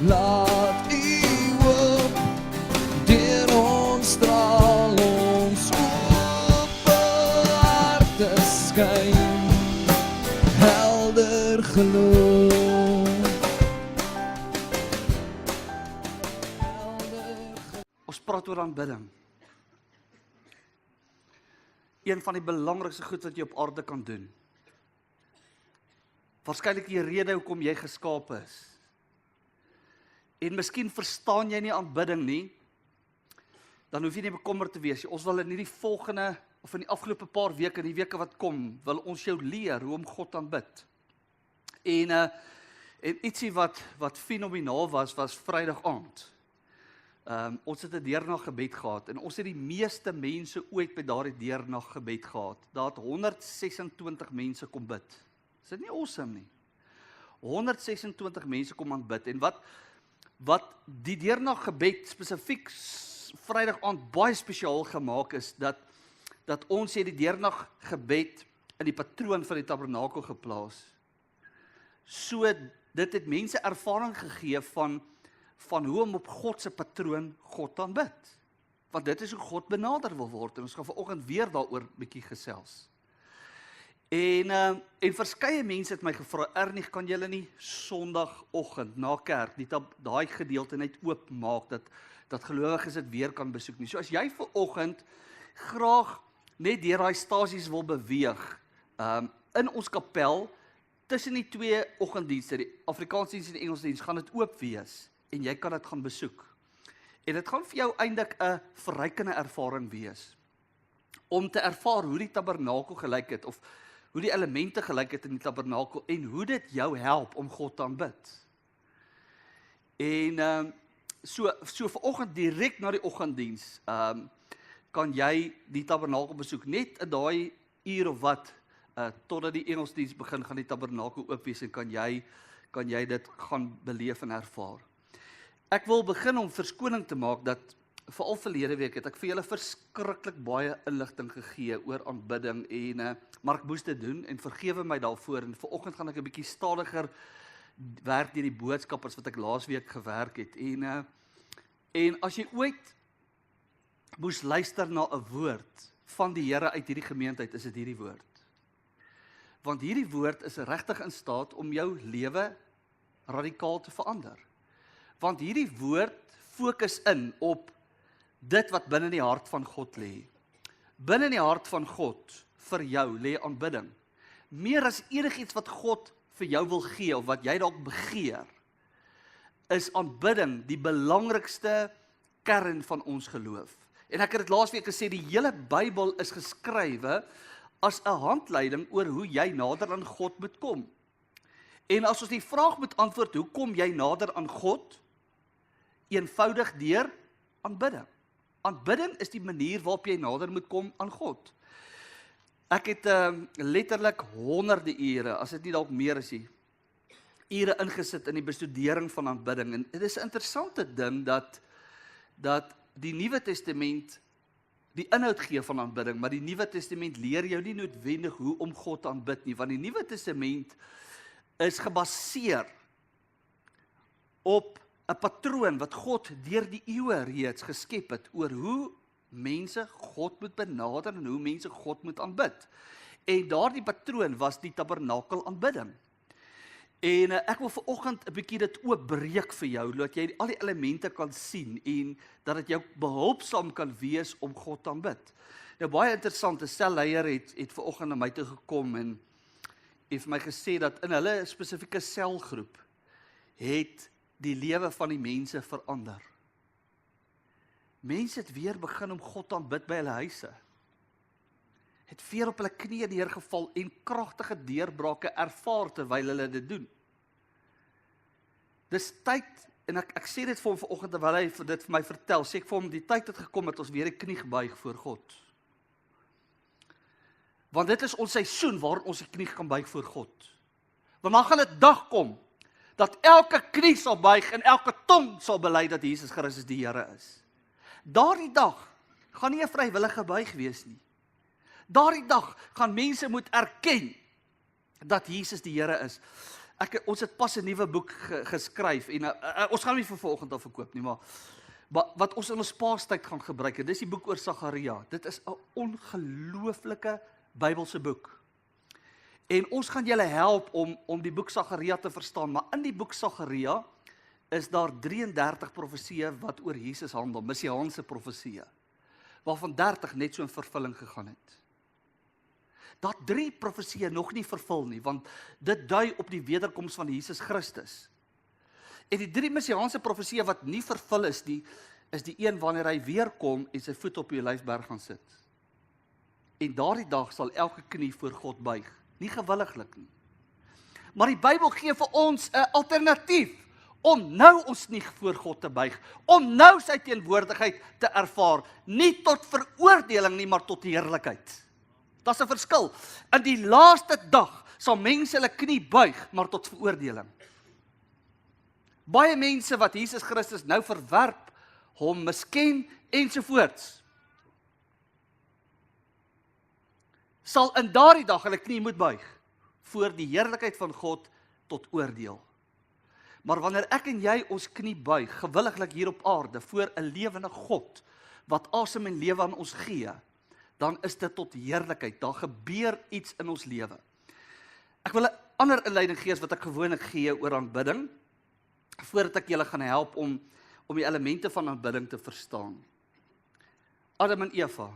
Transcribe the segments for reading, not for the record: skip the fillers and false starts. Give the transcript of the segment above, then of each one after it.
Laat U op deur ons straal ons oop harte skyn, helder geloof. Ons praat oor aanbidding. Een van die belangrikste goed wat jy op aarde kan doen. Waarskynlik die rede hoekom jy geskape is. En miskien verstaan jy nie aanbidding nie, dan hoef jy nie bekommerd te wees. Ons wil in die volgende, of in die afgelope paar weke, die weke wat kom, wil ons jou leer hoe om God aanbid. En ietsie wat fenomenaal was Vrydag aand. Ons het 'n deernaggebed gehad, en ons het die meeste mense ooit by daardie deernaggebed gehad. Daar het 126 mense kom bid. Is dit nie awesome nie? 126 mense kom aanbid, en wat die deernaggebed spesifiek Vrydag aand baie spesiaal gemaak is, dat ons het die deernaggebed in die patroon van die tabernakel geplaas. So, dit het mense ervaring gegee van hoe om op God se patroon God aanbid. Want dit is hoe God benader wil word, en ons gaan vanoggend weer daaroor bietjie gesels. En verskeie mense het my gevra, Ernie, kan julle nie Sondagoggend na kerk daai gedeelte net oopmaak, dat gelowiges dit weer kan besoek nie. So as jy vanoggend graag net deur daai stasies wil beweeg, in ons kapel, tussen die twee oggenddienste, die Afrikaansdiens en die Engelsdiens, gaan dit oop wees, en jy kan dit gaan besoek. En dit gaan vir jou eintlik 'n verrykende ervaring wees, om te ervaar hoe die tabernakel gelyk het, of hoe die elemente gelyk het in die tabernakel, en hoe dit jou help om God te aanbid. En so vanoggend direk na die oggenddiens, kan jy die tabernakel besoek, net in daai uur of wat, totdat die Engelsdiens begin, gaan die tabernakel oop wees, en kan jy dit gaan beleef en ervaar. Ek wil begin om verskoning te maak dat veral verlede week het ek vir julle verskriklik baie inligting gegee oor aanbidding, maar ek moes dit doen, en vergewe my daarvoor, en vanoggend gaan ek 'n bietjie stadiger werk deur die boodskap as wat ek laasweek gewerk het, en as jy ooit moes luister na 'n woord van die Here uit hierdie gemeentheid, is dit hierdie woord. Want hierdie woord is regtig in staat om jou lewe radikaal te verander. Want hierdie woord fokus in op dit wat binne die hart van God lê. Binne die hart van God vir jou lê aanbidding. Meer as enigiets wat God vir jou wil gee, of wat jy dalk begeer, is aanbidding die belangrikste kern van ons geloof. En ek het dit laasweek gesê, die hele Bybel is geskrywe as 'n handleiding oor hoe jy nader aan God moet kom. En as ons die vraag moet antwoord, hoe kom jy nader aan God? Eenvoudig deur aanbidding. Aanbidding is die manier waarop jy nader moet kom aan God. Ek het letterlik honderde ure, as dit nie dalk meer is nie, ure ingesit in die bestudering van aanbidding. En dit is 'n interessante ding dat die Nuwe Testament die inhoud gee van aanbidding, maar die Nuwe Testament leer jou nie noodwendig hoe om God te aanbid nie, want die Nuwe Testament is gebaseer op 'n patroon wat God deur die eeue reeds geskep het, oor hoe mense God moet benader en hoe mense God moet aanbid. En daardie patroon was die tabernakel aanbidding. En ek wil vanoggend 'n bietjie dit oopbreek vir jou, dat jy al die elemente kan sien, en dat dit jou behulpsaam kan wees om God te aanbid. Nou baie interessant, 'n selleier het vanoggend na my toe gekom, en het vir my gesê dat in hulle spesifieke selgroep het die lewe van die mense verander. Mense het weer begin om God te aanbid by hulle huise. Het weer op hulle knieë neergeval en kragtige deurbrake ervaar terwyl hulle dit doen. Dis tyd, en ek sê dit vir hom vanoggend terwyl hy dit vir my vertel, sê ek vir hom, die tyd het gekom dat ons weer die knie gebuig voor God. Want dit is ons seisoen waarin ons die knie kan buig voor God. Want dan gaan 'n dag kom dat elke knie sal buig en elke tong sal bely dat Jesus Christus die Here is. Daardie dag gaan nie 'n vrywillige buig wees nie. Daardie dag gaan mense moet erken dat Jesus die Here is. Ons het pas 'n nuwe boek geskryf en ons gaan nie vir vanoggend af verkoop nie, maar wat ons in ons paastyd gaan gebruik, en dis die boek oor Sagaria. Dit is 'n ongelooflike Bybelse boek. En ons gaan julle help om die boek Sagaria te verstaan, maar in die boek Sagaria is daar 33 profesieë wat oor Jesus handel, messiaanse profesieë, waarvan 30 net so in vervulling gegaan het. Dat 3 profesieë nog nie vervul nie, want dit dui op die wederkoms van Jesus Christus. En die 3 messiaanse profesieë wat nie vervul is die een wanneer hy weer kom en sy voet op die Olyfberg gaan sit. En daardie dag sal elke knie voor God buig, nie gewilliglik nie. Maar die Bybel gee vir ons 'n alternatief, om nou ons nie voor God te buig, om nou sy teenwoordigheid te ervaar, nie tot veroordeling nie, maar tot heerlikheid. Dat is 'n verskil. In die laaste dag sal mense hulle knie buig, maar tot veroordeling. Baie mense wat Jesus Christus nou verwerp, hom misken ensovoorts, sal in daardie dag hulle knie moet buig, voor die heerlikheid van God tot oordeel. Maar wanneer ek en jy ons knie buig, gewilliglik hier op aarde, voor 'n lewende God, wat asem en lewe aan ons gee, dan is dit tot heerlikheid, daar gebeur iets in ons lewe. Ek wil 'n ander inleiding gee as wat ek gewoonlik gee oor aanbidding, voordat ek julle gaan help om die elemente van aanbidding te verstaan. Adam en Eva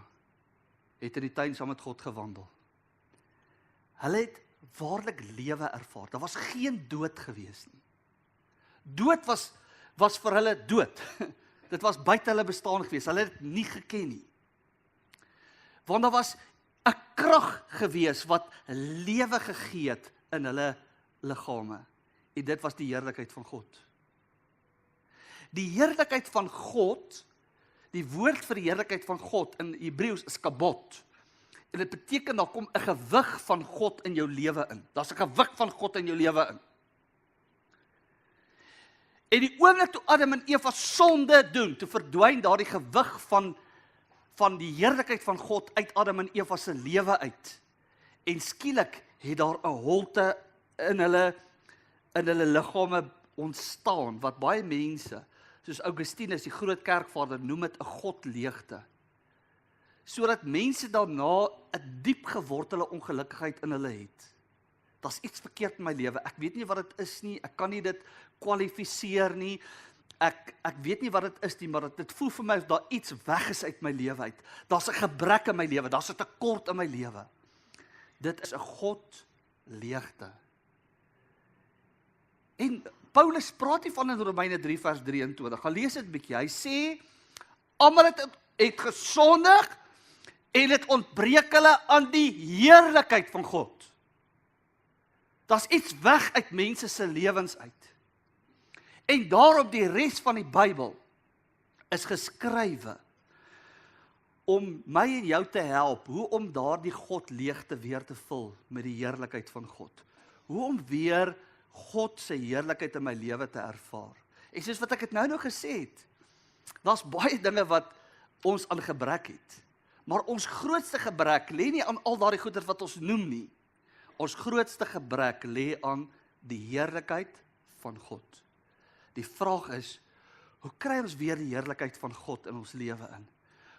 het in die tuin saam met God gewandel. Hulle het waarlik lewe ervaar, daar was geen dood gewees nie. Dood was vir hulle dood. Dit was buite hulle bestaan gewees, hulle het dit nie geken nie. Want daar was 'n krag gewees wat lewe gegee het in hulle liggame. En dit was die heerlikheid van God. Die heerlikheid van God, die woord vir die heerlikheid van God in Hebreëus is kabod. En dit beteken daar kom 'n gewig van God in jou lewe in. Daar's 'n gewig van God in jou lewe in. En die oomblik toe Adam en Eva sonde doen, toe verdwyn daardie gewig van die heerlikheid van God uit Adam en Eva se lewe uit. En skielik het daar 'n holte in hulle liggame ontstaan, wat baie mense, soos Augustinus, die groot kerkvader, noem dit 'n godleegte. Sodat mense daarna 'n diep gewortelde ongelukkigheid in hulle het. Daar's iets verkeerd in my lewe, ek weet nie wat dit is nie, ek kan nie dit kwalifiseer nie, ek weet nie wat dit is nie, maar dit voel vir my of daar iets weg is uit my lewe uit. Daar's 'n gebrek in my lewe, daar's 'n tekort in my lewe. Dit is 'n godleegte. En Paulus praat nie van in Romeine 3 vers 23, gaan lees dit 'n bietjie, hy sê, almal het gesondig, en het ontbreek hulle aan die heerlikheid van God. Daar's iets weg uit mense se lewens uit. En daarom die res van die Bybel is geskrywe om my en jou te help, hoe om daardie godleegte weer te vul met die heerlikheid van God. Hoe om weer God se heerlikheid in my lewe te ervaar. En soos wat ek het nou gesê het, daar's baie dinge wat ons aan gebrek het. Maar ons grootste gebrek lê nie aan al daardie goeder wat ons noem nie. Ons grootste gebrek lê aan die heerlikheid van God. Die vraag is, hoe kry ons weer die heerlikheid van God in ons lewe in?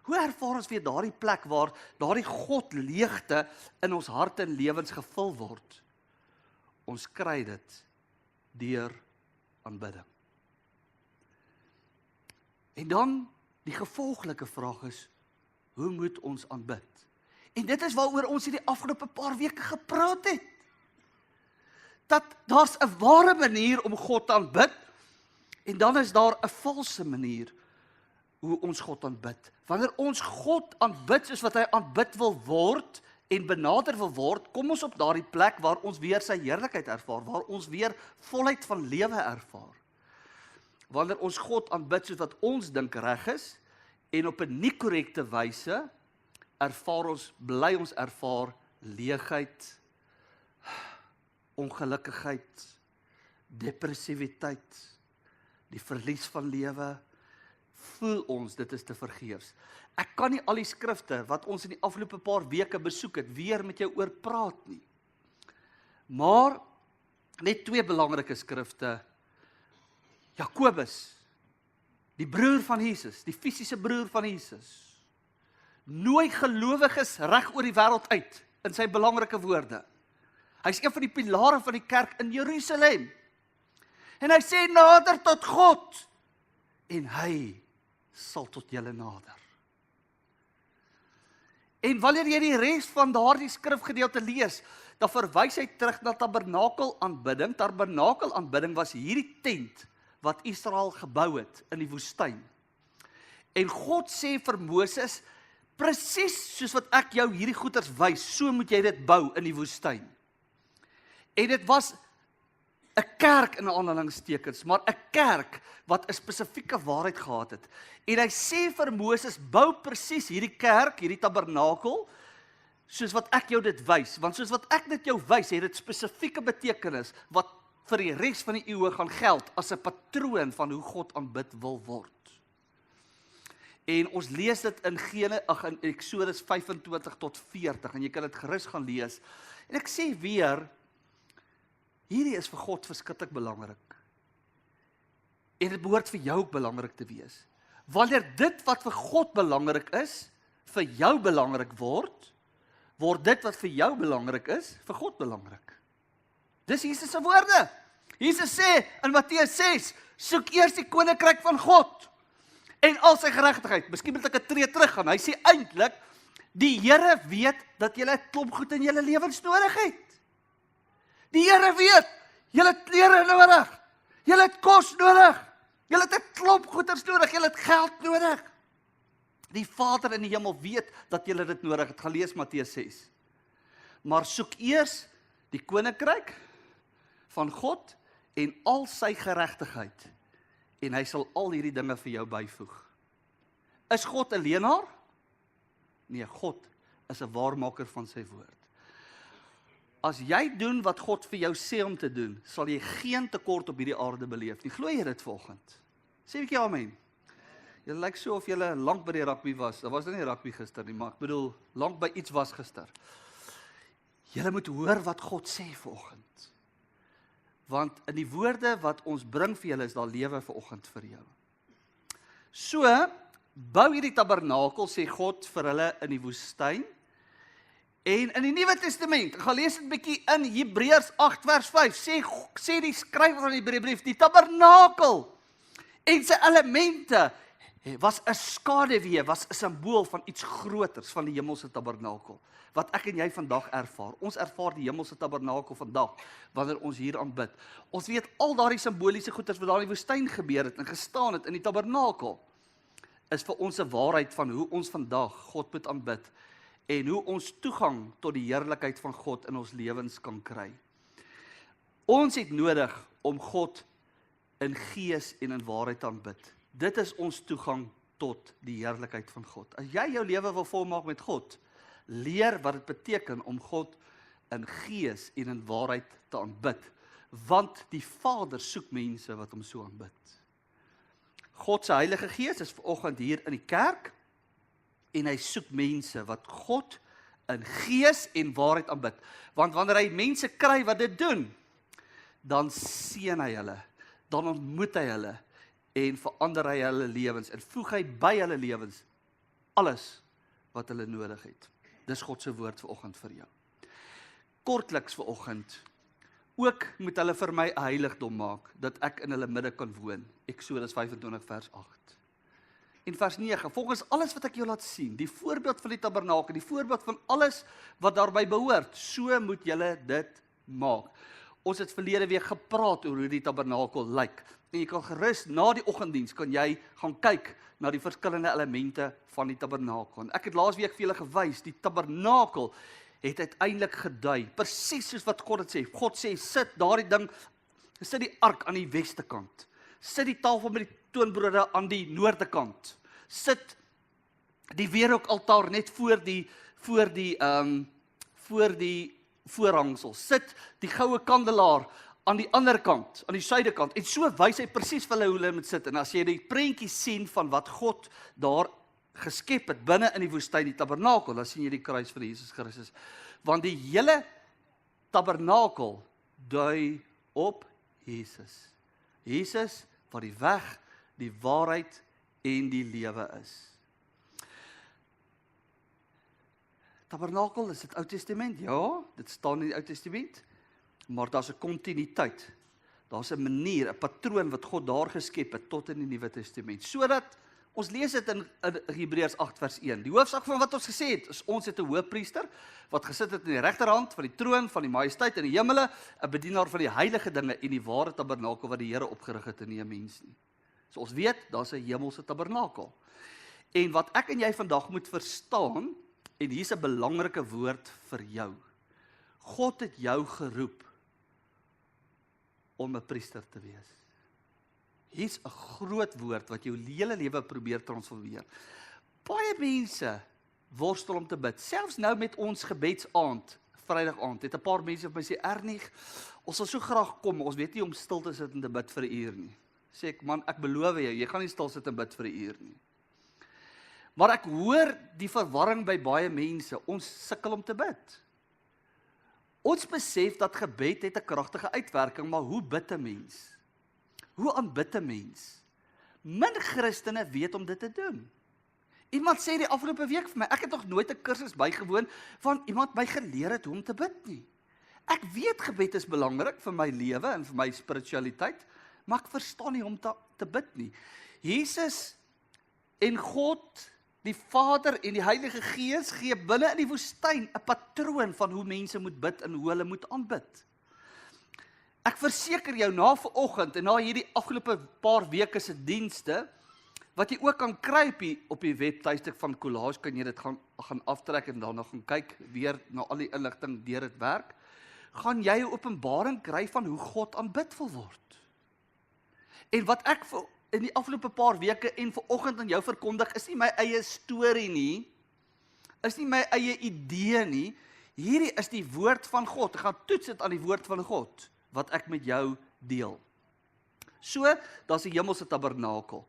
Hoe ervaar ons weer daardie plek waar daardie godleegte in ons harte en lewens gevul word? Ons kry dit deur aanbidding. En dan die gevolglike vraag is, hoe moet ons aanbid? En dit is waaroor ons hierdie afgelope paar weke gepraat het. Dat daar's 'n ware manier om God te aanbid, en dan is daar 'n valse manier hoe ons God aanbid. Wanneer ons God aanbid soos wat hy aanbid wil word en benader wil word, kom ons op daardie plek waar ons weer sy heerlikheid ervaar, waar ons weer volheid van lewe ervaar. Wanneer ons God aanbid soos wat ons dink reg is, en op 'n nie korrekte wyse, bly ons ervaar leegheid, ongelukkigheid, depressiwiteit, die verlies van lewe, voel ons dit is te vergeefs. Ek kan nie al die skrifte wat ons in die afgelope paar weke besoek het, weer met jou oor praat nie. Maar net 2 belangrike skrifte. Jakobus, die broer van Jesus, die fisiese broer van Jesus, nooi gelowiges reg oor die wêreld uit in sy belangrike woorde. Hy is een van die pilare van die kerk in Jerusalem. En hy sê, nader tot God, en hy sal tot julle nader. En wanneer jy die res van daardie skrifgedeelte lees, dan verwys hy terug na tabernakelaanbidding. Tabernakelaanbidding was hierdie tent wat Israel gebou het in die woestyn. En God sê vir Moses, presies soos wat ek jou hierdie goeders wys, so moet jy dit bou in die woestyn. En dit was 'n kerk in aanhalingstekens, maar 'n kerk wat 'n spesifieke waarheid gehad het. En hy sê vir Moses, bou presies hierdie kerk, hierdie tabernakel, soos wat ek jou dit wys. Want soos wat ek dit jou wys, het dit spesifieke betekenis, wat vir die res van die eeue gaan geld, as 'n patroon van hoe God aanbid wil word. En ons lees dit in Eksodus 25 tot 40, en jy kan dit gerus gaan lees. En ek sê weer, hierdie is vir God verskriklik belangrik. En dit behoort vir jou ook belangrik te wees. Wanneer dit wat vir God belangrik is, vir jou belangrik word dit wat vir jou belangrik is, vir God belangrik. Dis Jesus se woorde. Jesus sê in Matteus 6, soek eers die koninkryk van God en al sy geregtigheid. Miskien moet ek 'n tree terug gaan. Hy sê eintlik, die Here weet dat julle 'n klomp goed in julle lewens nodig het. Die Here weet, julle het klere nodig, julle het kos nodig, julle het 'n klomp goeders nodig, julle het geld nodig. Die Vader in die hemel weet dat julle dit nodig het. Gaan lees Matteus 6. Maar soek eers die koninkryk van God en al sy geregtigheid, en hy sal al hierdie dinge vir jou byvoeg. Is God 'n leenaar? Nee, God is 'n waarmaker van sy woord. As jy doen wat God vir jou sê om te doen, sal jy geen tekort op hierdie aarde beleef nie. Glo jy dit vanoggend? Sê 'n bietjie amen. Julle lyk so of julle lank by die rugby was. Daar was nou nie rugby gister nie, maar ek bedoel, lank by iets was gister. Julle moet hoor wat God sê vanoggend. Want in die woorde wat ons bring vir julle, is daar lewe vanoggend vir jou. So, bou hierdie tabernakel, sê God vir hulle in die woestyn. En in die Nuwe Testament, ek gaan lees dit 'n bietjie in Hebreërs 8 vers 5, sê die skrywer van die Hebreëbrief, die tabernakel en sy elemente was 'n skaduwee, was 'n simbool van iets groters, van die hemelse tabernakel, wat ek en jy vandag ervaar. Ons ervaar die hemelse tabernakel vandag, wanneer ons hier aanbid. Ons weet al daardie simboliese goeders wat daar in die woestyn gebeur het, en gestaan het in die tabernakel, is vir ons 'n waarheid van hoe ons vandag God moet aanbid, en hoe ons toegang tot die heerlikheid van God in ons lewens kan kry. Ons het nodig om God in gees en in waarheid te aanbid. Dit is ons toegang tot die heerlikheid van God. As jy jou lewe wil volmaak met God, leer wat dit beteken om God in gees en in waarheid te aanbid, want die Vader soek mense wat hom so aanbid. God se Heilige Gees is vanoggend hier in die kerk, en hy soek mense wat God in gees en waarheid aanbid. Want wanneer hy mense kry wat dit doen, dan seën hy hulle, dan ontmoet hy hulle, en verander hy hulle lewens, en voeg hy by hulle lewens alles wat hulle nodig het. Dis God se woord vanoggend vir jou. Kortliks vanoggend, ook moet hulle vir my 'n heiligdom maak, dat ek in hulle midde kan woon. Eksodus 25 vers 8. En vers 9, volgens alles wat ek jou laat sien, die voorbeeld van die tabernakel, die voorbeeld van alles wat daarbey behoort, so moet julle dit maak. Ons het verlede week gepraat oor hoe die tabernakel lyk. En jy kan gerus na die oggenddiens kan jy gaan kyk na die verskillende elemente van die tabernakel. En ek het laasweek vir julle gewys, die tabernakel het uiteindelik gedui, presies soos wat God het sê. God sê, sit daardie ding, sit die ark aan die weste kant. Sit die tafel met die toonbrode aan die noorde kant. Sit die wierookaltaar net voor die voorhangsel. Sit die goue kandelaar aan die ander kant, aan die suidekant. En so wys hy presies vir hulle hoe hulle moet sit. En as jy die prentjie sien van wat God daar geskep het binne in die woestyn, die tabernakel, dan sien jy die kruis van Jesus Christus. Want die hele tabernakel dui op Jesus. Jesus wat die weg, die waarheid en die lewe is. Tabernakel, is dit Ou Testament? Ja, dit staan in die Ou Testament, maar daar's 'n kontinuïteit. Daar's 'n manier, 'n patroon wat God daar geskep het tot in die Nuwe Testament. Sodat ons lees dit in Hebreërs 8 vers 1. Die hoofsaak van wat ons gesê het, is ons het 'n hoëpriester wat gesit het in die regterhand van die troon van die majesteit in die hemele, 'n bedienaar van die heilige dinge en die ware tabernakel wat die Here opgerig het en nie 'n mens nie. So ons weet, daar's 'n hemelse tabernakel. En wat ek en jy vandag moet verstaan, en hier's 'n belangrike woord vir jou. God het jou geroep om 'n priester te wees. Hier's 'n groot woord wat jou hele lewe probeer transformeer. Baie mense worstel om te bid. Selfs nou met ons gebedsaand, Vrydag aand, het 'n paar mense vir my sê, Ernie, ons sal so graag kom, ons weet nie om stil te sit en te bid vir 'n uur nie. Sê ek, man, ek beloof jou, jy gaan nie stil sit en bid vir 'n uur nie. Maar ek hoor die verwarring by baie mense, ons sukkel om te bid. Ons besef dat gebed het 'n kragtige uitwerking, maar hoe bid 'n mens? Hoe aanbid 'n mens? Min Christene weet om dit te doen. Iemand sê die afgelope week vir my, ek het nog nooit 'n kursus bygewoon van iemand my geleer het hoe om te bid nie. Ek weet gebed is belangrik vir my lewe en vir my spiritualiteit, maar ek verstaan nie hoe om te bid nie. Jesus en God, die Vader en die Heilige Gees gee binne in die woestyn 'n patroon van hoe mense moet bid en hoe hulle moet aanbid. Ek verseker jou, na vanoggend en na hierdie afgelope paar weke se dienste, wat jy ook kan kry op die webtuiste van Collage, kan jy dit gaan aftrek en daarna gaan kyk, weer na al die inligting deur dit werk, gaan jy 'n openbaring kry van hoe God aanbid wil word. En wat ek in die afgelope paar weke en vanoggend aan jou verkondig, is nie my eie storie nie, is nie my eie idee nie, hierdie is die woord van God. Ek gaan toets dit aan die woord van God, wat ek met jou deel. So, daar's die hemelse tabernakel.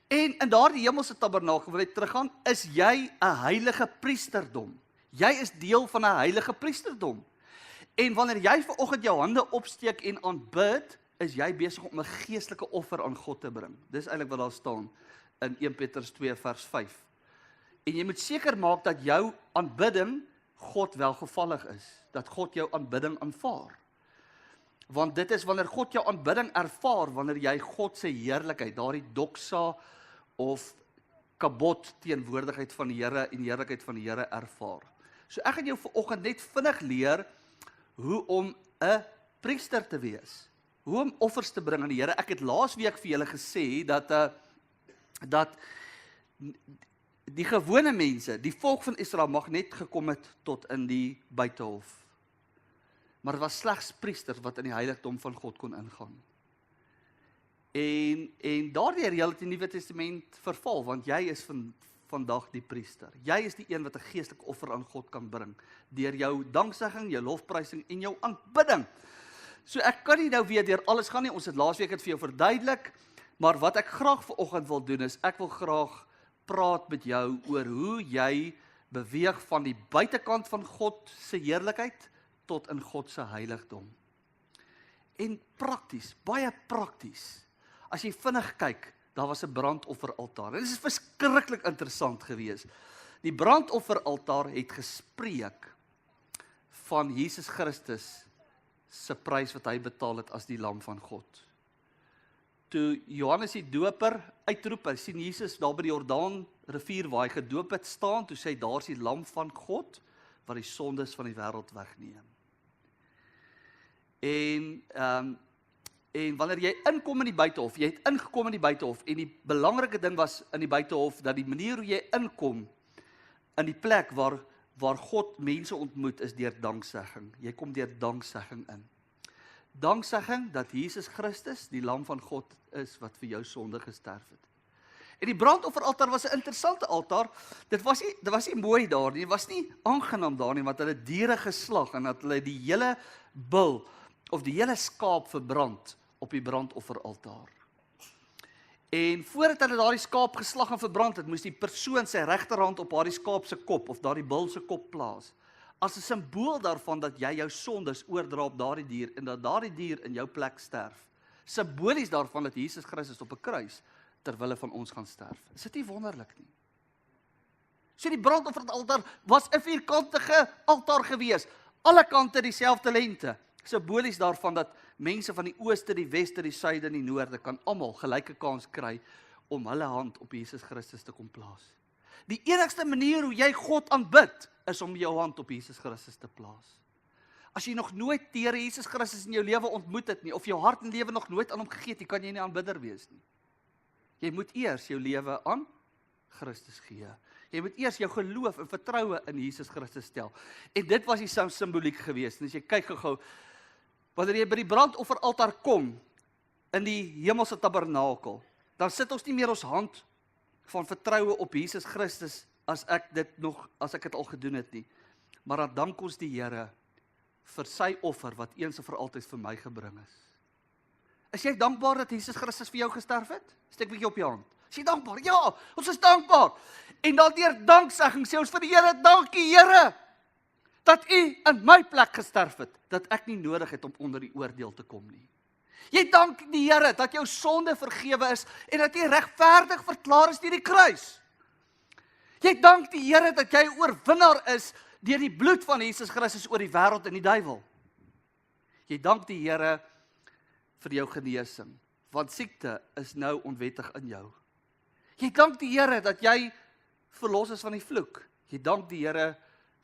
En in daardie hemelse tabernakel, wil ek teruggaan, is jy 'n heilige priesterdom. Jy is deel van 'n heilige priesterdom. En wanneer jy vanoggend jou hande opsteek en aanbid, is jy besig om 'n geestelike offer aan God te bring. Dis eintlik wat daar staan in 1 Petrus 2 vers 5. En jy moet seker maak dat jou aanbidding God welgevallig is, dat God jou aanbidding aanvaar. Want dit is wanneer God jou aanbidding ervaar, wanneer jy God se heerlikheid, daardie doxa of kabot teenwoordigheid van die Here en heerlikheid van die Here ervaar. So ek gaan jou vanoggend net vinnig leer hoe om 'n priester te wees. Hoe om offers te bring aan die Here. Ek het laasweek vir julle gesê dat die gewone mense, die volk van Israel mag net gekom het tot in die buitehof. Maar het was slegs priesters wat in die heiligdom van God kon ingaan. En daardeur heel het die Nuwe Testament verval, want jy is vandag die priester. Jy is die een wat 'n geestelike offer aan God kan bring, deur jou danksegging, jou lofprysing en jou aanbidding. So ek kan nie nou weer deur alles gaan nie, ons het laasweek dit vir jou verduidelik, maar wat ek graag vanoggend wil doen is, ek wil graag praat met jou oor hoe jy beweeg van die buitekant van God se heerlikheid tot in God se heiligdom. En prakties, baie prakties, as jy vinnig kyk, daar was 'n brandofferaltaar. En dit is verskriklik interessant geweest. Die brandofferaltaar het gespreek van Jesus Christus se prys wat hy betaal het as die lam van God. Toe Johannes die Doper uitroep, hy sien Jesus daar by die Jordaan rivier waar hy gedoop het staan, toe sê hy, daar's die lam van God wat die sondes van die wêreld wegneem. En wanneer jy inkom in die buitehof, jy het ingekom in die buitehof, en die belangrike ding was in die buitehof, dat die manier hoe jy inkom, in die plek waar God mense ontmoet, is deur danksegging. Jy kom deur danksegging in. Danksegging dat Jesus Christus, die lam van God, is wat vir jou sonde gesterf het. En die brandofferaltaar was 'n interessante altaar. Dit was nie mooi daar nie, dit was nie aangenaam daar nie, want hulle diere geslag, en dat hulle die hele bul, of die hele skaap verbrand, op die brandofferaltaar. En voordat hulle daardie skaap geslag en verbrand het, moes die persoon sy regterhand op daardie skaap se kop, of daardie bul se kop plaas. as 'n simbool daarvan dat jy jou sondes oordra op daardie dier en dat daardie dier in jou plek sterf. Simbolies daarvan dat Jesus Christus op 'n kruis terwille van ons gaan sterf. Is dit nie wonderlik nie? So die brandofferaltaar was 'n vierkantige altaar gewees, alle kante dieselfde lengte. Simbolies daarvan dat mense van die ooste, die weste, die suide en die noorde kan almal gelyke kans kry om hulle hand op Jesus Christus te kom plaas. Die enigste manier hoe jy God aanbid, is om jou hand op Jesus Christus te plaas. As jy nog nooit die Here Jesus Christus in jou lewe ontmoet het nie, of jou hart en lewe nog nooit aan hom gegee het nie, kan jy nie aanbidder wees nie. Jy moet eers jou lewe aan Christus gee. Jy moet eers jou geloof en vertroue in Jesus Christus stel. En dit was die simboliek geweest. En as jy kyk gou-gou, wanneer jy by die brandofferaltaar kom, in die hemelse tabernakel, dan sit ons nie meer ons hand van vertroue op Jesus Christus, as ek dit al gedoen het nie. Maar dan dank ons die Here vir sy offer, wat eens en vir altyd vir my gebring is. Is jy dankbaar dat Jesus Christus vir jou gesterf het? Steek 'n bietjie op jou hand. Is jy dankbaar? Ja, ons is dankbaar. En dan deur danksegging sê ons vir die Here, dankie Here, dat U in my plek gesterf het, dat ek nie nodig het om onder die oordeel te kom nie. Jy dank die Here dat jou sonde vergewe is en dat jy regverdig verklaar is deur die kruis. Jy dank die Here dat jy oorwinnaar is deur die bloed van Jesus Christus oor die wêreld en die duiwel. Jy dank die Here vir jou genesing, want siekte is nou onwettig in jou. Jy dank die Here dat jy verlos is van die vloek. Jy dank die Here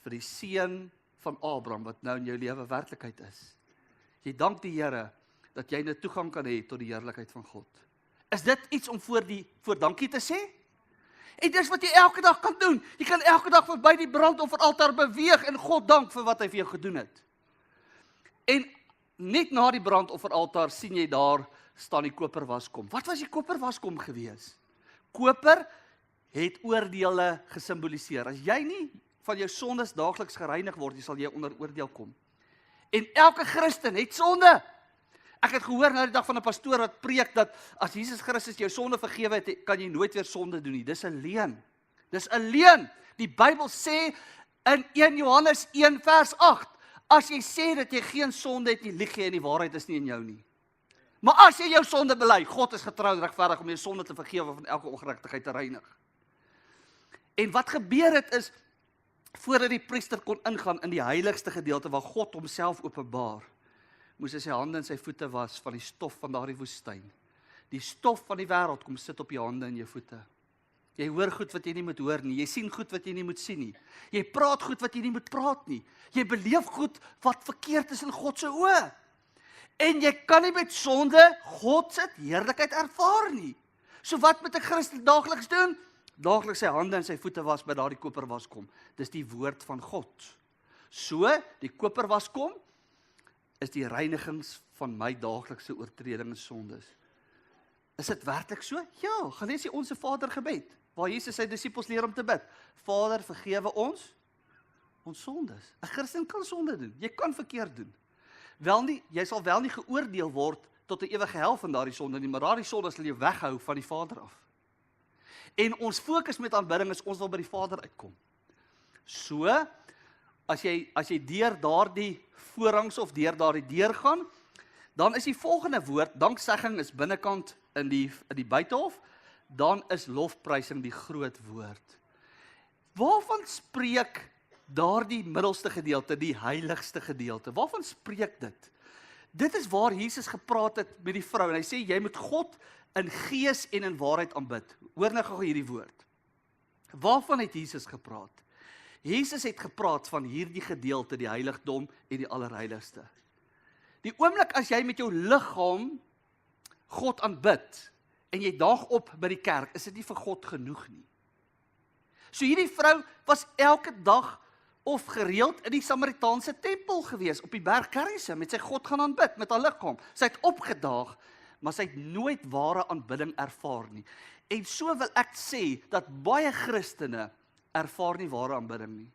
vir die seën van Abraham wat nou in jou lewe werklikheid is. Jy dank die Here dat jy nou toegang kan hê tot die heerlikheid van God. Is dit iets om voor dankie te sê? En dis wat jy elke dag kan doen. Jy kan elke dag verby die brandofferaltaar beweeg en God dank vir wat hy vir jou gedoen het. En net na die brandofferaltaar sien jy daar staan die koperwaskom. Wat was die koperwaskom gewees? Koper het oordeele gesimboliseer. As jy nie van jou sondes daagliks gereinig word, sal jy onder oordeel kom. En elke Christen het sonde. Ek het gehoor na die dag van 'n pastoor wat preek dat as Jesus Christus jou sonde vergewe het, kan jy nooit weer sonde doen nie. Dis 'n leuen. Dis 'n leuen. Die Bybel sê in 1 Johannes 1 vers 8, as jy sê dat jy geen sonde het nie, lieg jy en die waarheid is nie in jou nie. Maar as jy jou sonde bely, God is getrou en regverdig om jou sonde te vergewe van elke ongeregtigheid te reinig. En wat gebeur het is, voordat die priester kon ingaan in die heiligste gedeelte waar God homself openbaar, moes hy sy hande en sy voete was van die stof van daardie woestyn. Die stof van die wêreld kom sit op jou hande en jou voete. Jy hoor goed wat jy nie moet hoor nie. Jy sien goed wat jy nie moet sien nie. Jy praat goed wat jy nie moet praat nie. Jy beleef goed wat verkeerd is in God se oë. En jy kan nie met sonde God se heerlikheid ervaar nie. So wat moet 'n Christen daagliks doen? Daagliks sy hande en sy voete was by daardie koperwaskom. Dis die woord van God. So, die koperwaskom is die reinigings van my daaglikse oortredinge en sondes. Is dit werklik so? Ja, gaan lees die Onse Vader gebed, waar Jesus sy disippels leer om te bid. Vader, vergewe ons sondes. 'n Christen kan sonde doen. Jy kan verkeerd doen. Jy sal wel nie geoordeel word tot 'n ewige hel van daardie sonde nie, maar daardie sonde sal jou weghou van die Vader af. En ons fokus met aanbidding is ons wil by die Vader uitkom. So, as jy deur daardie voorhangs of deur daardie deur gaan, dan is die volgende woord, danksegging is binnekant in die buitehof, dan is lofprysing die groot woord. Waarvan spreek daardie middelste gedeelte, die heiligste gedeelte? Waarvan spreek dit? Dit is waar Jesus gepraat het met die vrou, en hy sê, jy moet God in gees en in waarheid aanbid. Hoor nou gou hierdie woord. Waarvan het Jesus gepraat? Jesus het gepraat van hierdie gedeelte, die heiligdom en die allerheiligste. Die oomblik as jy met jou liggaam God aanbid, en jy daag op by die kerk, is dit nie vir God genoeg nie. So hierdie vrou was elke dag of gereeld in die Samaritaanse tempel gewees, op die berg Gerizim, met sy God gaan aanbid, met haar liggaam. Sy het opgedaag, maar sy het nooit ware aanbidding ervaar nie. En so wil ek sê, dat baie Christene ervaar nie ware aanbidding nie.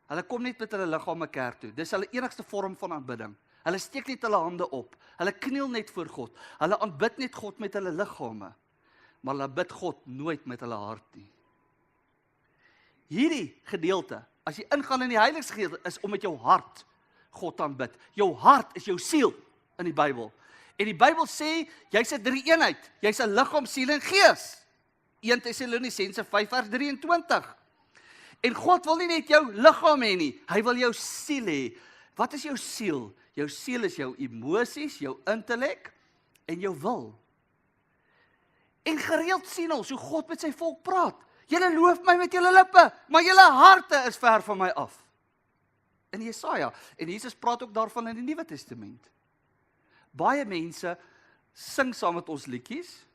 Hulle kom net met hulle liggame kerk toe, dis hulle enigste vorm van aanbidding. Hulle steek net hulle hande op, hulle kniel net voor God, hulle aanbid net God met hulle liggame, maar hulle bid God nooit met hulle hart nie. Hierdie gedeelte as jy ingaan in die heiligste gedeelte, is om met jou hart God te aanbid. Jou hart is jou siel in die Bybel. En die Bybel sê, jy's 'n drie-eenheid. Jy's 'n liggaam, siel en gees. 1 Tessalonisense 5 vers 23. En God wil nie net jou liggaam hê nie, hy wil jou siel hê. Wat is jou siel? Jou siel is jou emosies, jou intellek en jou wil. En gereeld sien ons hoe God met sy volk praat. Julle loof my met julle lippe, maar julle harte is ver van my af. In Jesaja. En Jesus praat ook daarvan in die Nuwe Testament. Baie mense sing saam met ons liedjies,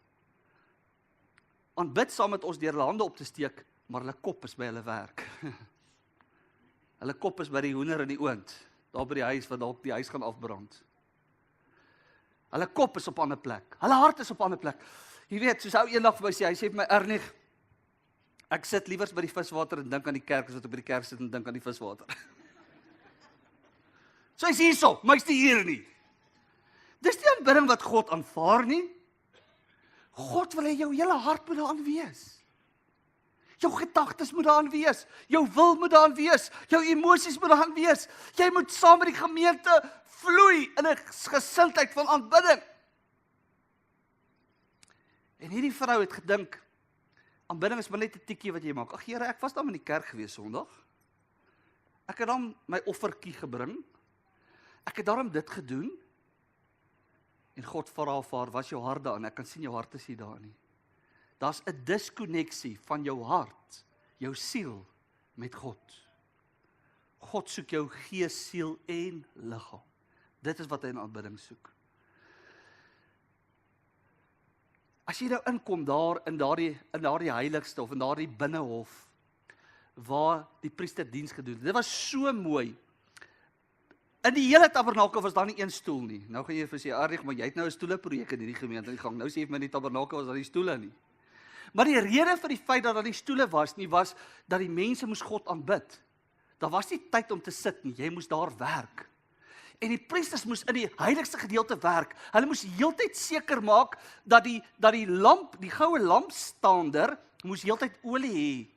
aanbid saam met ons deur hulle hande op te steek, maar hulle kop is by hulle werk. Hulle kop is by die hoender in die oond, daar by die huis wat dalk die huis gaan afbrand. Hulle kop is op 'n ander plek, hulle hart is op 'n ander plek. Jy weet, soos ou eendag vir my sê, hy sê vir my, Ernie, ek sit liewers by die viswater en dink aan die kerk, as wat ek by die kerk sit en dink aan die viswater. So hy's hierso, maar hy's nie hier nie. Dis die aanbidding wat God aanvaar nie. God wil hê jou hele hart moet daaraan wees. Jou gedagtes moet daaraan wees. Jou wil moet daaraan wees. Jou emosies moet daaraan wees. Jy moet saam met die gemeente vloei in 'n gesindheid van aanbidding. En hierdie vrou het gedink, aanbidding is maar net 'n tikkie wat jy maak. Ag Here, ek was dan in die kerk gewees Sondag. Ek het dan my offertjie gebring. Ek het daarom dit gedoen. En God vra vir haar, was jou hart daarin? Ek kan sien jou hart is nie daar nie. Daar's 'n diskonneksie van jou hart, jou siel met God. God soek jou gees, siel en liggaam. Dit is wat hy in aanbidding soek. As jy nou inkom daar in daardie heiligste of in daardie binnehof waar die priester diens gedoen het. Dit was so mooi. In die hele tabernakel was daar nie een stoel nie. Nou gaan jy vir sê, Arrig, maar jy het nou 'n stoeleprojek in hierdie gemeente in die gang. Nou sê jy vir my in die tabernakel was daar nie stoele nie. Maar die rede vir die feit dat daar nie stoele was nie, was dat die mense moes God aanbid. Daar was nie tyd om te sit nie, jy moes daar werk. En die priesters moes in die heiligste gedeelte werk. Hulle moes heeltyd seker maak dat die lamp, die goue lampstander, moes heeltyd olie hê,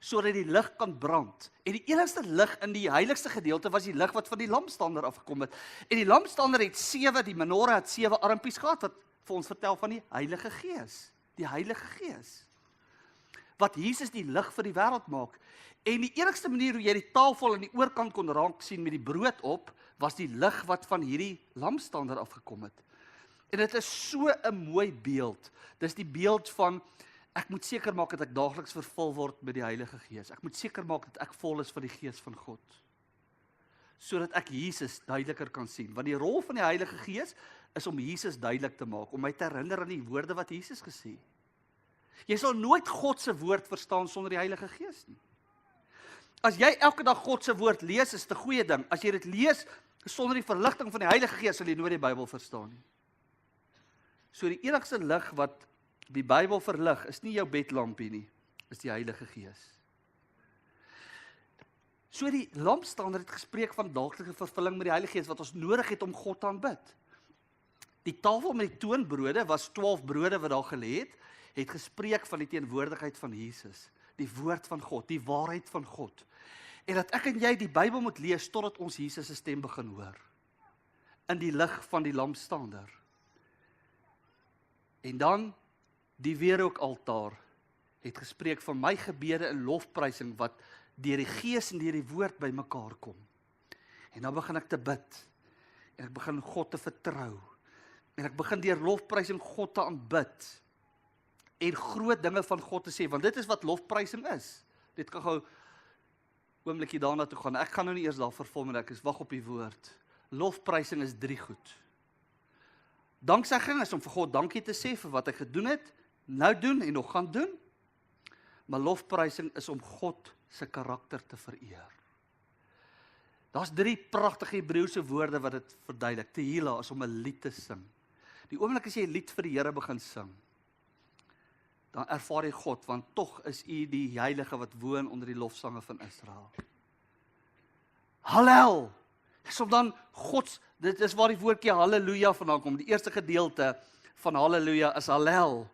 sodat die lig kan brand. En die enigste lig in die heiligste gedeelte was die lig wat van die lampstander afgekom het. En die lampstander het 7, die menorah het 7 armpies gehad, wat vir ons vertel van die Heilige Gees. Die Heilige Gees. Wat Jesus die lig vir die wêreld maak. En die enigste manier hoe jy die tafel aan die oorkant kon raak sien met die brood op, was die lig wat van hierdie lampstander afgekom het. En dit is so 'n mooi beeld. Dis die beeld van, ek moet seker maak dat ek daagliks vervul word met die Heilige Gees. Ek moet seker maak dat ek vol is van die Gees van God. Sodat ek Jesus duideliker kan sien. Want die rol van die Heilige Gees is om Jesus duidelik te maak, om my te herinner aan die woorde wat Jesus gesê het. Jy sal nooit God se woord verstaan sonder die Heilige Gees nie. As jy elke dag God se woord lees, is dit 'n goeie ding. As jy dit lees sonder die verligting van die Heilige Gees, sal jy nooit die Bybel verstaan nie. So die enigste lig wat die Bybel verlig, is nie jou bedlampie nie, is die Heilige Gees. So die lampstander het gespreek van daaglikse vervulling met die Heilige Gees, wat ons nodig het om God te aanbid. Die tafel met die toonbrode, was 12 brode wat daar gelê het gespreek van die teenwoordigheid van Jesus, die woord van God, die waarheid van God. En dat ek en jy die Bybel moet lees, totdat ons Jesus se stem begin hoor, in die lig van die lampstander. En dan, die wierookaltaar het gespreek van my gebede en lofprysing, wat deur die Gees en deur die woord by mekaar kom. En dan begin ek te bid, en ek begin God te vertrou, en ek begin deur lofprysing God te aanbid, en groot dinge van God te sê, want dit is wat lofprysing is. Dit kan gou oomblikie daarna toe gaan. Ek gaan nou nie eers daar vervul, maar ek is wag op die woord. Lofprysing is 3 goed. Danksegging is om vir God dankie te sê vir wat hy gedoen het, nou doen en nog gaan doen. Maar lofprysing is om God se karakter te vereer. Daar's 3 pragtige Hebreëse woorde wat dit verduidelik. Tehillah is om 'n lied te sing. Die oomblik as jy 'n lied vir die Here begin sing, dan ervaar jy God, want tog is U die Heilige wat woon onder die lofsange van Israel. Hallel! Dis om dan dit is waar die woordjie halleluja vandaan kom. Die eerste gedeelte van halleluja is hallel,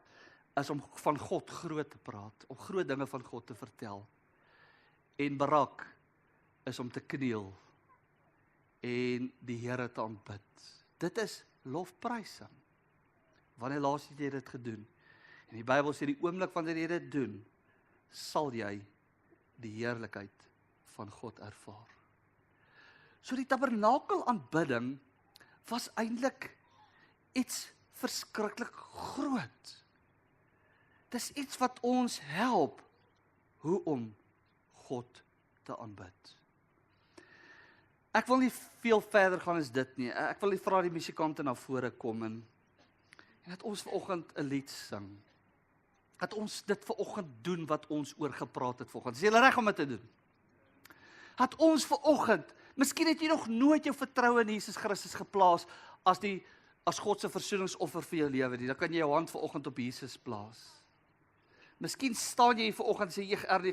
is om van God groot te praat, om groot dinge van God te vertel. En barak is om te kniel en die Here te aanbid. Dit is lofprysing. Wanneer laas het jy dit gedoen? En die Bybel sê die oomblik wanneer jy dit doen, sal jy die heerlikheid van God ervaar. So die tabernakel aanbidding was eintlik iets verskriklik groot. Dis iets wat ons help hoe om God te aanbid. Ek wil nie veel verder gaan as dit nie. Ek wil nie vra die musikante na vore kom en dat ons vanoggend 'n lied sing. Dat ons dit vanoggend doen wat ons oor gepraat het vanoggend. Is jy reg om dit te doen? Dat ons vanoggend, miskien het jy nog nooit jou vertroue in Jesus Christus geplaas as God se versoeningsoffer vir jou lewe nie. Dan kan jy jou hand vanoggend op Jesus plaas. Miskien staan jy vanoggend en sê,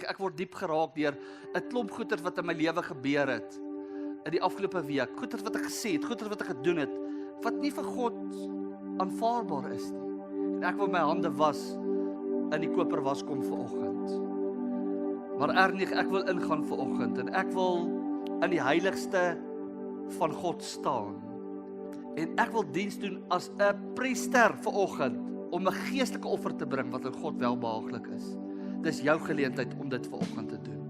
ek word diep geraak deur 'n klomp goeters wat in my lewe gebeur het in die afgelope week, goeters wat ek gesê het, goeters wat ek gedoen het, wat nie vir God aanvaarbaar is nie. En ek wil my hande was in die koperwaskom vanoggend. Maar ek wil ingaan vanoggend en ek wil in die heiligste van God staan. En ek wil diens doen as 'n priester vanoggend om 'n geestelike offer te bring wat aan God welbehaaglik is. Dis jou geleentheid om dit vanoggend te doen.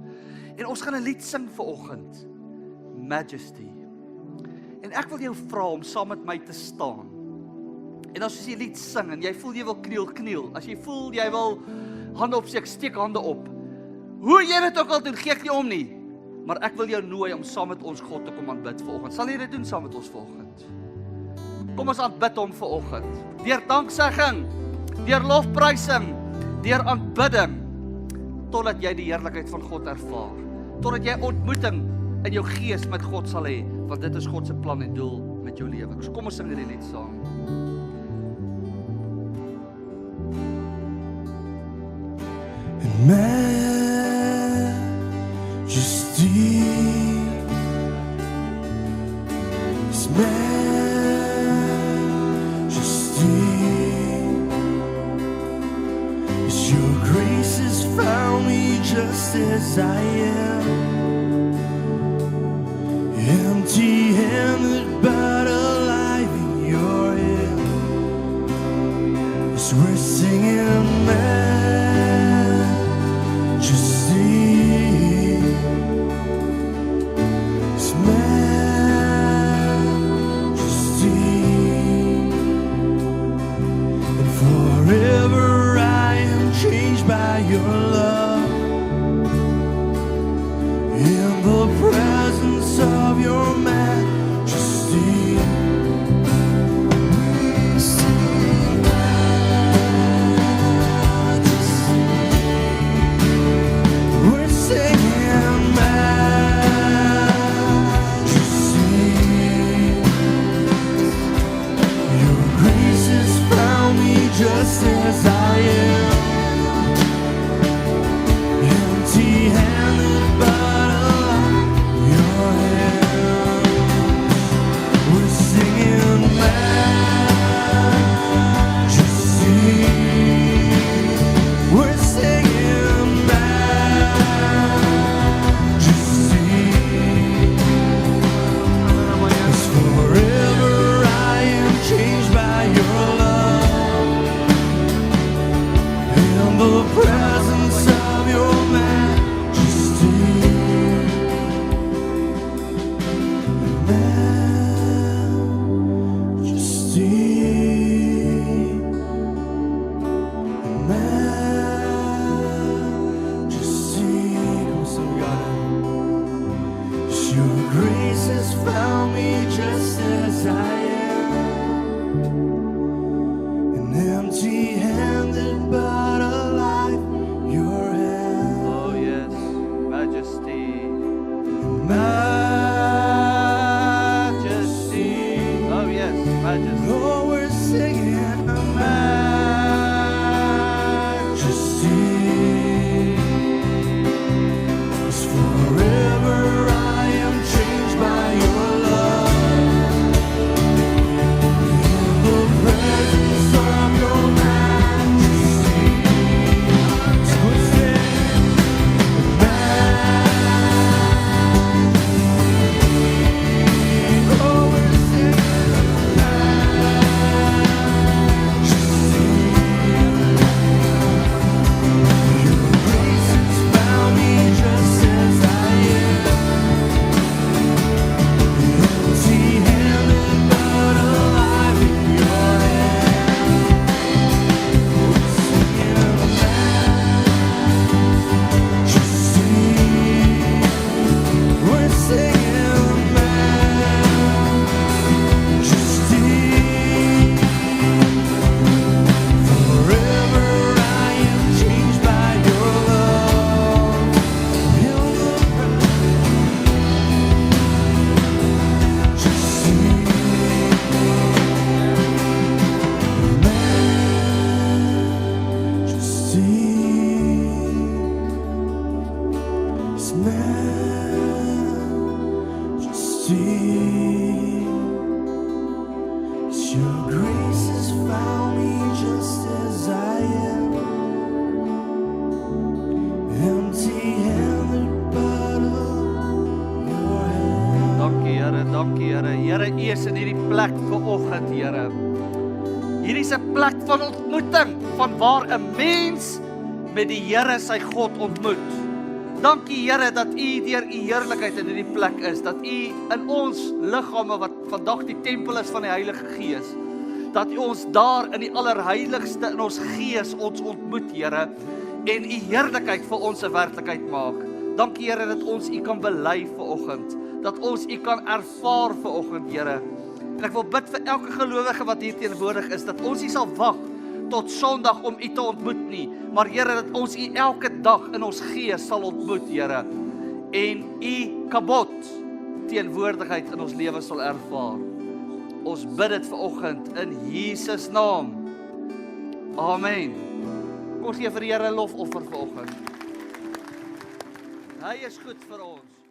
En ons gaan 'n lied sing vanoggend. Majesty. En ek wil jou vra om saam met my te staan. En as jy lied sing en jy voel jy wil kniel. As jy voel jy wil hande opsteek, steek hande op. Hoe jy dit ook al doen, gee ek nie om nie. Maar ek wil jou nooi om saam met ons God te kom aanbid vanoggend. Sal jy dit doen saam met ons vanoggend? Kom ons aanbid hom vanoggend. Deur danksegging, deur lofprysing, deur aanbidding, totdat jy die heerlikheid van God ervaar. Totdat jy ontmoeting in jou gees met God sal hê, want dit is God se plan en doel met jou lewe. So kom ons sing hierdie lied saam. Majesty, His majesty, As your grace has found me just as I am, empty-handed but alive in your hand, as we're singing your love, in the presence of your majesty. We're singing majesty. Your grace has found me just as I am, Dankie Here. Here, U is in hierdie plek vanoggend, Here. Hierdie is 'n plek van ontmoeting, van waar 'n mens met die Here sy God ontmoet. Dankie Here dat U deur U heerlikheid in hierdie plek is, dat U in ons liggame wat vandag die tempel is van die Heilige Gees, dat U ons daar in die allerheiligste in ons gees ons ontmoet, Here, en U heerlikheid vir ons 'n werklikheid maak. Dankie Here dat ons U kan bely vanoggend, dat ons U kan ervaar vanoggend, Here. En ek wil bid vir elke gelowige wat hier teenwoordig is, dat ons nie sal wag tot Sondag om U te ontmoet nie, maar Here, dat ons U elke dag in ons gees sal ontmoet, Here, en U kabot teenwoordigheid in ons lewe sal ervaar. Ons bid dit vanoggend in Jesus naam. Amen. Kom ons gee vir die Here 'n lofoffer vanoggend. Hy is goed vir ons.